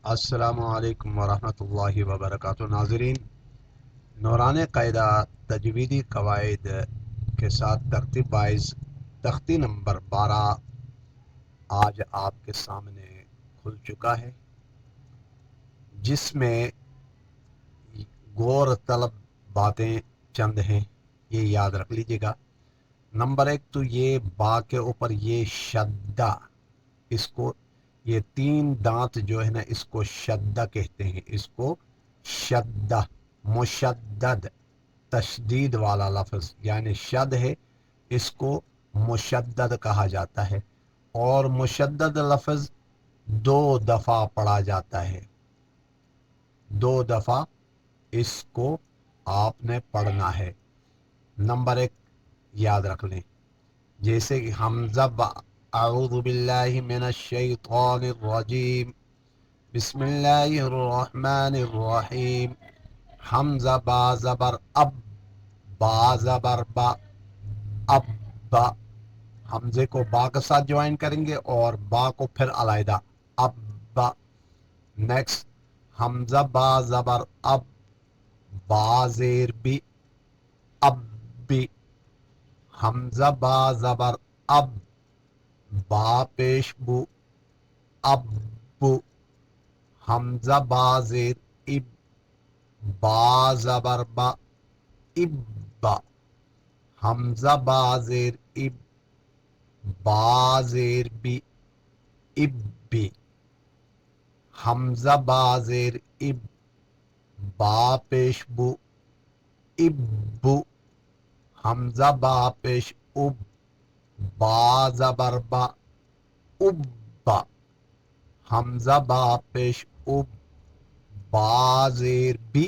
السلام علیکم ورحمۃ اللہ وبرکاتہ ناظرین، نوران قاعدہ تجویدی قواعد کے ساتھ ترتیب وائز تختی نمبر 12 آج آپ کے سامنے کھل چکا ہے، جس میں غور طلب باتیں چند ہیں، یہ یاد رکھ لیجیے گا۔ نمبر 1 تو یہ با کے اوپر یہ شدہ، اس کو یہ 3 دانت جو ہے نا اس کو شدہ کہتے ہیں، اس کو شدہ مشدد تشدید والا لفظ یعنی شد ہے، اس کو مشدد کہا جاتا ہے، اور مشدد لفظ 2 دفعہ پڑھا جاتا ہے، 2 دفعہ اس کو آپ نے پڑھنا ہے۔ نمبر 1 یاد رکھ لیں، جیسے کہ حمزہ اعوذ باللہ من الشیطان الرجیم بسم اللہ الرحمن الرحیم، حمزہ با زبر اب، با زبر با، اب با، حمزے کو با کے ساتھ جوائن کریں گے اور با کو پھر علیحدہ، اب با۔ نیکسٹ حمزہ با زبر اب، با زیر بی، اب بی، حمزہ با زبر اب، با پیش بو، اب بو، حمزہ با زیر اب، با زبر با، اب با، حمزہ با زیر اب، با زیر بی، اب بی، حمزہ با زیر اب، با پیش بو، اب بو، حمزہ با پیش اب، با زبر با، اب با، حمزہ با پیش اب، با زیر بی،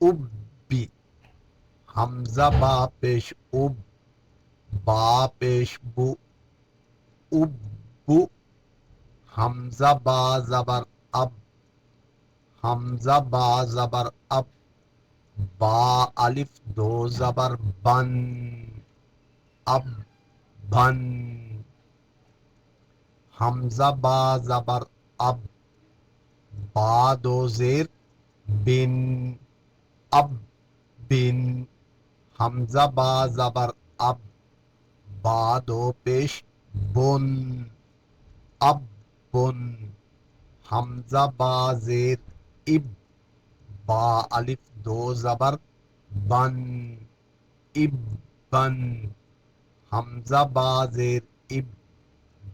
اب بی، حمزہ با پیش اب، با پیش بو، اب بو، حمزہ با زبر اب، حمزہ با زبر اب، با الف 2 زبر بن، اب بن، حمزہ با زبر اب، با 2 زیر بن، اب بن، حمزہ با زبر اب، با 2 پیش بن، اب بن، حمزہ با زیر اب، با الف 2 زبر بن، اب بن، حمزہ با زیر اب،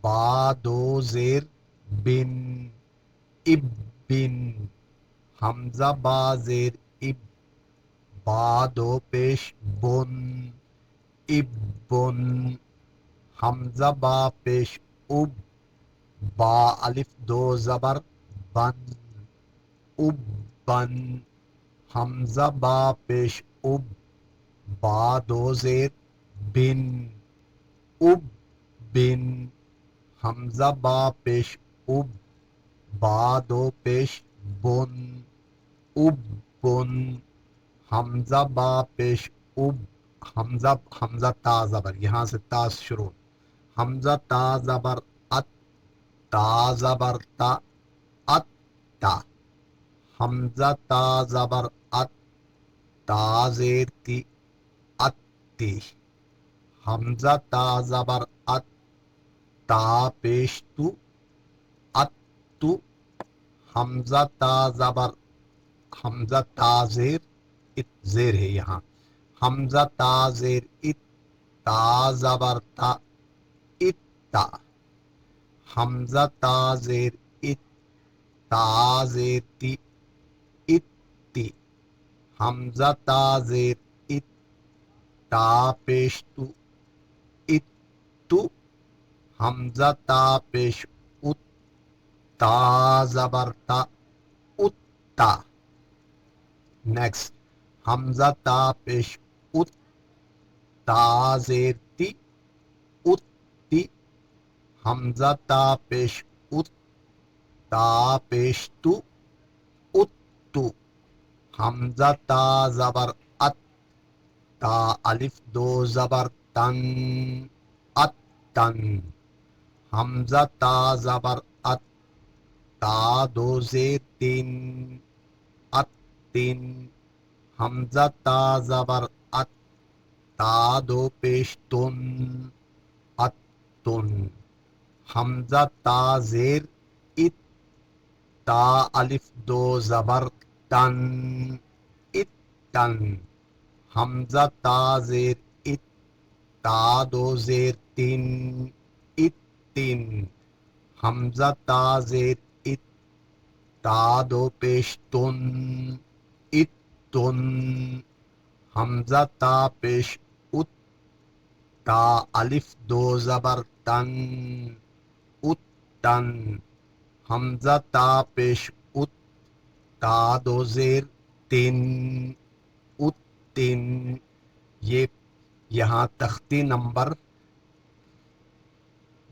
با 2 زیر بن، اب بن، حمزہ با زیر اب، با 2 پیش بن، اب بن، حمزہ با پیش اب، با الف 2 زبر بن، اب بن، حمزہ با پیش اب، با 2 زیر بن، اب بن، حمزہ با پیش اب، با 2 پیش بن، اب بن، حمزہ با پیش اب، حمزہ تا زبر، یہاں سے تا شروع، حمزہ تا زبر ات، تا زبر تا، ات تا، حمزہ تا زبر ات، تا زیر تی، ات تی، حمزہ تا زبر ات، تا پیش تو، ات تو، حمزہ تا زبر، حمزہ تا زیر ات، زیر ہے یہاں، حمزہ تا زیر ات، تا زبر تا، ات تا، حمزہ تا زیر ات، تا زیر تی، ات تی، حمزہ تا زیر ات، تا پیش تو، ات تو، حمزہ تا پیش ات، تا زبر تا، ات تا۔ نیکسٹ حمزہ تا پیش ات، تا زیر تی، ات تی، حمزہ تا پیش ات، تا پیش تو، ات تو، حمزہ تا زبر ات، تا الف 2 زبر تن، ات تن، حمزہ تا زبر ات، تا دو زیر تین ات تین حمزہ تا زبر ات تا دو پیش تن ات تن حمزہ تا زیر ات تا الف دو زبر تن ات تن حمزہ تا زیر ات تا دو زیر تین ات تین حمزہ تا زیر ات تا دو پیش تن ات تن حمزہ تا پیش ات تا الف دو زبر تن ات تن حمزہ تا پیش ات تا دو زیر تین ات تین یہ یہاں تختی نمبر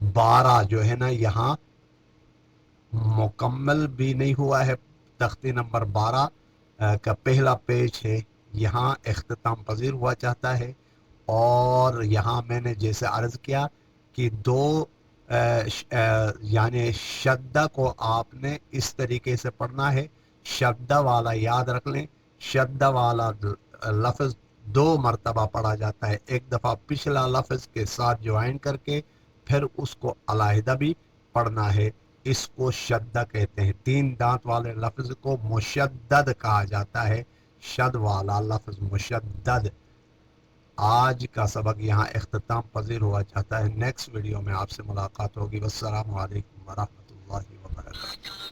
12 جو ہے نا یہاں مکمل بھی نہیں ہوا ہے. تختی نمبر 12 کا پہلا پیج ہے، یہاں اختتام پذیر ہوا چاہتا ہے. اور یہاں میں نے جیسے عرض کیا کہ دو یعنی شدہ کو آپ نے اس طریقے سے پڑھنا ہے. شدہ والا یاد رکھ لیں، شدہ والا لفظ 2 مرتبہ پڑھا جاتا ہے، ایک دفعہ پچھلا لفظ کے ساتھ جوائن کر کے پھر اس کو علیحدہ بھی پڑھنا ہے. اس کو شدہ کہتے ہیں. 3 دانت والے لفظ کو مشدد کہا جاتا ہے، شد والا لفظ مشدد. آج کا سبق یہاں اختتام پذیر ہوا چاہتا ہے. نیکسٹ ویڈیو میں آپ سے ملاقات ہوگی. والسلام علیکم ورحمۃ اللہ وبرکاتہ.